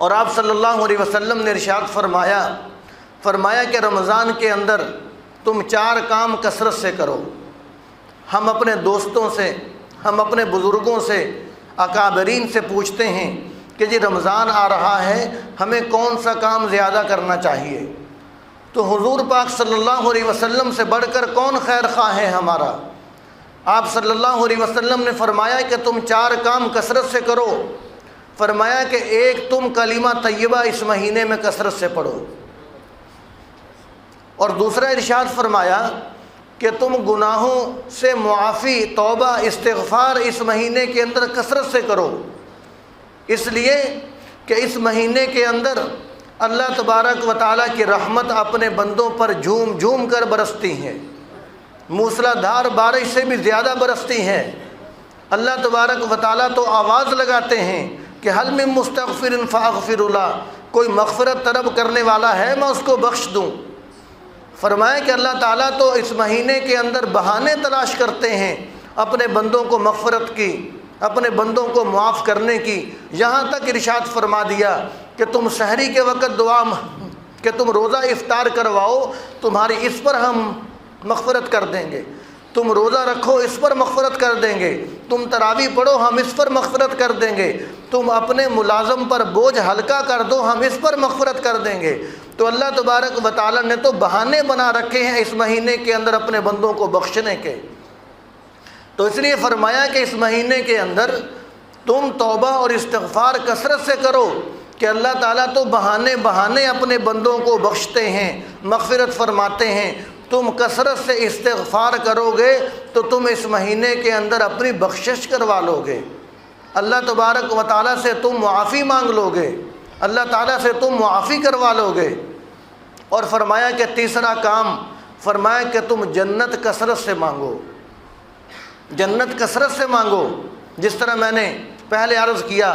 اور آپ صلی اللہ علیہ وسلم نے ارشاد فرمایا کہ رمضان کے اندر تم 4 کام کثرت سے کرو۔ ہم اپنے دوستوں سے، ہم اپنے بزرگوں سے، اکابرین سے پوچھتے ہیں کہ جی رمضان آ رہا ہے، ہمیں کون سا کام زیادہ کرنا چاہیے؟ تو حضور پاک صلی اللہ علیہ وسلم سے بڑھ کر کون خیر خواہ ہے ہمارا؟ آپ صلی اللہ علیہ وسلم نے فرمایا کہ تم 4 کام کثرت سے کرو۔ فرمایا کہ ایک، تم کلمہ طیبہ اس مہینے میں کثرت سے پڑھو، اور دوسرا ارشاد فرمایا کہ تم گناہوں سے معافی، توبہ، استغفار اس مہینے کے اندر کثرت سے کرو، اس لیے کہ اس مہینے کے اندر اللہ تبارک و تعالیٰ کی رحمت اپنے بندوں پر جھوم جھوم کر برستی ہے، موسلا دھار بارش سے بھی زیادہ برستی ہے۔ اللہ تبارک و تعالیٰ تو آواز لگاتے ہیں کہ حل من مستغفر فاغفر له، کوئی مغفرت طلب کرنے والا ہے میں اس کو بخش دوں۔ فرمایا کہ اللہ تعالیٰ تو اس مہینے کے اندر بہانے تلاش کرتے ہیں اپنے بندوں کو مغفرت کی، اپنے بندوں کو معاف کرنے کی، یہاں تک ارشاد فرما دیا کہ تم سحری کے وقت دعا کہ تم روزہ افطار کرواؤ، تمہاری اس پر ہم مغفرت کر دیں گے، تم روزہ رکھو اس پر مغفرت کر دیں گے، تم تراویح پڑھو ہم اس پر مغفرت کر دیں گے، تم اپنے ملازم پر بوجھ ہلکا کر دو ہم اس پر مغفرت کر دیں گے۔ تو اللہ تبارک و تعالیٰ نے تو بہانے بنا رکھے ہیں اس مہینے کے اندر اپنے بندوں کو بخشنے کے، تو اس لیے فرمایا کہ اس مہینے کے اندر تم توبہ اور استغفار کثرت سے کرو، کہ اللہ تعالیٰ تو بہانے بہانے اپنے بندوں کو بخشتے ہیں، مغفرت فرماتے ہیں۔ تم کثرت سے استغفار کرو گے تو تم اس مہینے کے اندر اپنی بخشش کروا لو گے، اللہ تبارک و تعالیٰ سے تم معافی مانگ لو گے، اللہ تعالیٰ سے تم معافی کروا لو گے۔ اور فرمایا کہ تیسرا کام، فرمایا کہ تم جنت کثرت سے مانگو، جنت کثرت سے مانگو، جس طرح میں نے پہلے عرض کیا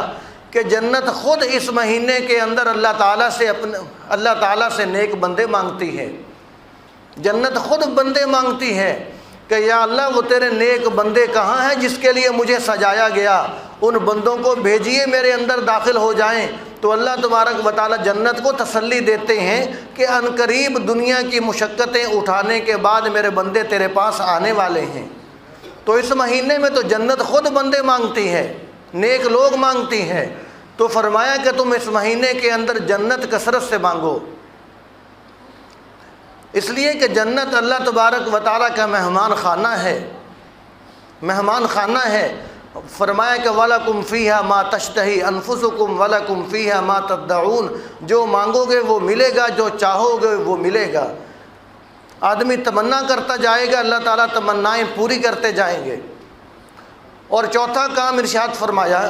کہ جنت خود اس مہینے کے اندر اللہ تعالیٰ سے نیک بندے مانگتی ہے، جنت خود بندے مانگتی ہے کہ یا اللہ وہ تیرے نیک بندے کہاں ہیں جس کے لیے مجھے سجایا گیا، ان بندوں کو بھیجیے میرے اندر داخل ہو جائیں۔ تو اللہ تبارک و تعالیٰ جنت کو تسلی دیتے ہیں کہ عنقریب دنیا کی مشقتیں اٹھانے کے بعد میرے بندے تیرے پاس آنے والے ہیں۔ تو اس مہینے میں تو جنت خود بندے مانگتی ہے، نیک لوگ مانگتی ہے۔ تو فرمایا کہ تم اس مہینے کے اندر جنت کثرت سے مانگو، اس لیے کہ جنت اللہ تبارک و تعالیٰ کا مہمان خانہ ہے، مہمان خانہ ہے۔ فرمایا کہ وَلَكُمْ فِيهَا مَا تَشْتَهِي أَنفُسُكُمْ وَلَكُمْ فِيهَا مَا تَدَّعُونَ، جو مانگو گے وہ ملے گا، جو چاہو گے وہ ملے گا۔ آدمی تمنا کرتا جائے گا، اللہ تعالیٰ تمنائیں پوری کرتے جائیں گے۔ اور چوتھا کام ارشاد فرمایا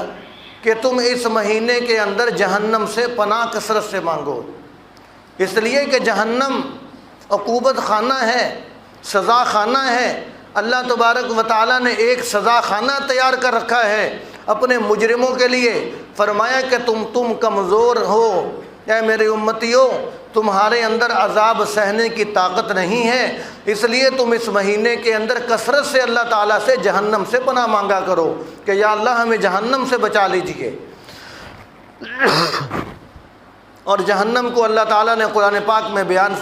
کہ تم اس مہینے کے اندر جہنم سے پناہ کثرت سے مانگو، اس لیے کہ جہنم عقوبت خانہ ہے، سزا خانہ ہے۔ اللہ تبارک و تعالیٰ نے ایک سزا خانہ تیار کر رکھا ہے اپنے مجرموں کے لیے۔ فرمایا کہ تم کمزور ہو، اے میرے امتیوں، تمہارے اندر عذاب سہنے کی طاقت نہیں ہے، اس لیے تم اس مہینے کے اندر کثرت سے اللہ تعالیٰ سے جہنم سے پناہ مانگا کرو کہ یا اللہ ہمیں جہنم سے بچا لیجیے۔ اور جہنم کو اللہ تعالیٰ نے قرآن پاک میں بیان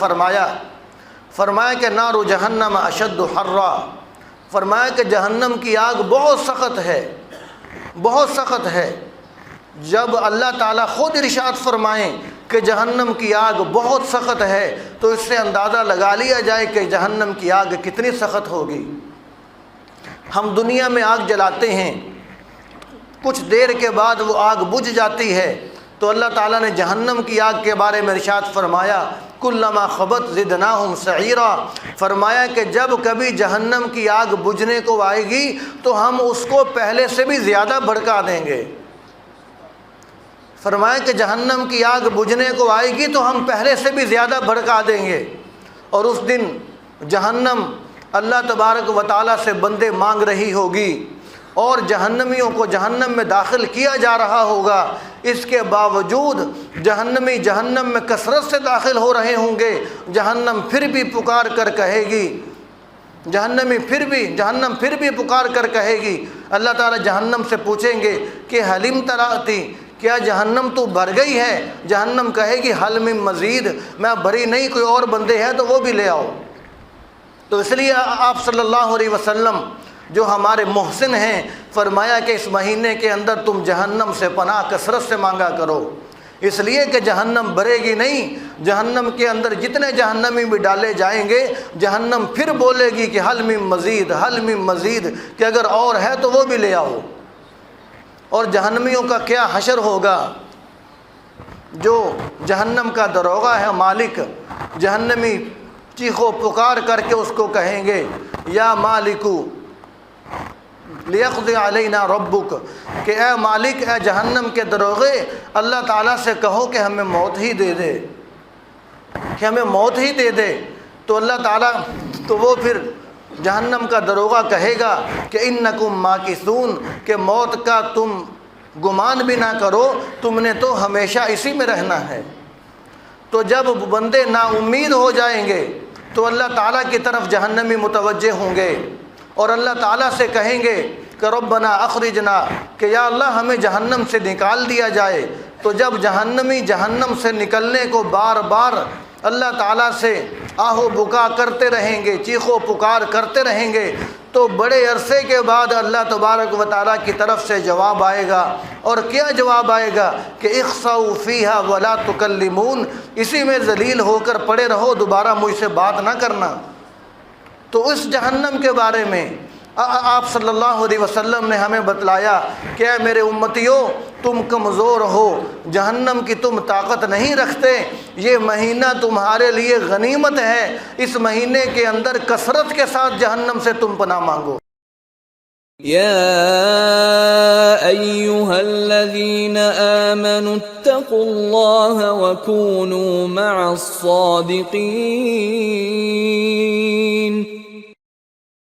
فرمایا کہ نار جہنم اشد حرا، فرمایا کہ جہنم کی آگ بہت سخت ہے، بہت سخت ہے۔ جب اللہ تعالیٰ خود ارشاد فرمائیں کہ جہنم کی آگ بہت سخت ہے تو اس سے اندازہ لگا لیا جائے کہ جہنم کی آگ کتنی سخت ہوگی۔ ہم دنیا میں آگ جلاتے ہیں، کچھ دیر کے بعد وہ آگ بجھ جاتی ہے، تو اللہ تعالیٰ نے جہنم کی آگ کے بارے میں ارشاد فرمایا کلما خبت زدناہم سعیرا، فرمایا کہ جب کبھی جہنم کی آگ بجھنے کو آئے گی تو ہم اس کو پہلے سے بھی زیادہ بھڑکا دیں گے۔ فرمایا کہ جہنم کی آگ بجھنے کو آئے گی تو ہم پہلے سے بھی زیادہ بھڑکا دیں گے، اور اس دن جہنم اللہ تبارک و تعالیٰ سے بندے مانگ رہی ہوگی، اور جہنمیوں کو جہنم میں داخل کیا جا رہا ہوگا، اس کے باوجود جہنمی جہنم میں کثرت سے داخل ہو رہے ہوں گے، جہنم پھر بھی پکار کر کہے گی، جہنم پھر بھی پکار کر کہے گی، اللہ تعالیٰ جہنم سے پوچھیں گے کہ حلیم تراتی، کیا جہنم تو بھر گئی ہے؟ جہنم کہے گی حل من مزید، میں بھری نہیں، کوئی اور بندے ہیں تو وہ بھی لے آؤ۔ تو اس لیے آپ صلی اللہ علیہ وسلم جو ہمارے محسن ہیں، فرمایا کہ اس مہینے کے اندر تم جہنم سے پناہ کثرت سے مانگا کرو، اس لیے کہ جہنم بھرے گی نہیں۔ جہنم کے اندر جتنے جہنمی بھی ڈالے جائیں گے، جہنم پھر بولے گی کہ حل من مزید، حل من مزید، کہ اگر اور ہے تو وہ بھی لے آؤ۔ اور جہنمیوں کا کیا حشر ہوگا؟ جو جہنم کا دروغہ ہے، مالک، جہنمی چیخو پکار کر کے اس کو کہیں گے یا مالکو لیقضی علینا ربک، کہ اے مالک، اے جہنم کے دروغے، اللہ تعالیٰ سے کہو کہ ہمیں موت ہی دے دے، کہ ہمیں موت ہی دے دے۔ تو اللہ تعالیٰ، تو وہ پھر جہنم کا دروغہ کہے گا کہ انکم ماکثون، کہ موت کا تم گمان بھی نہ کرو، تم نے تو ہمیشہ اسی میں رہنا ہے۔ تو جب بندے نا امید ہو جائیں گے تو اللہ تعالیٰ کی طرف جہنمی متوجہ ہوں گے اور اللہ تعالیٰ سے کہیں گے کہ ربنا اخرجنا، کہ یا اللہ ہمیں جہنم سے نکال دیا جائے۔ تو جب جہنمی جہنم سے نکلنے کو بار بار اللہ تعالیٰ سے آہو بکا کرتے رہیں گے، چیخو پکار کرتے رہیں گے، تو بڑے عرصے کے بعد اللہ تبارک و تعالیٰ کی طرف سے جواب آئے گا۔ اور کیا جواب آئے گا؟ کہ اخسؤوا فیہا ولا تکلمون، اسی میں ذلیل ہو کر پڑے رہو، دوبارہ مجھ سے بات نہ کرنا۔ تو اس جہنم کے بارے میں آپ صلی اللہ علیہ وسلم نے ہمیں بتلایا کہ اے میرے امتیوں، تم کمزور ہو، جہنم کی تم طاقت نہیں رکھتے، یہ مہینہ تمہارے لیے غنیمت ہے، اس مہینے کے اندر کثرت کے ساتھ جہنم سے تم پناہ مانگو۔ يا أيها الذين آمنوا اتقوا الله وكونوا مع الصادقين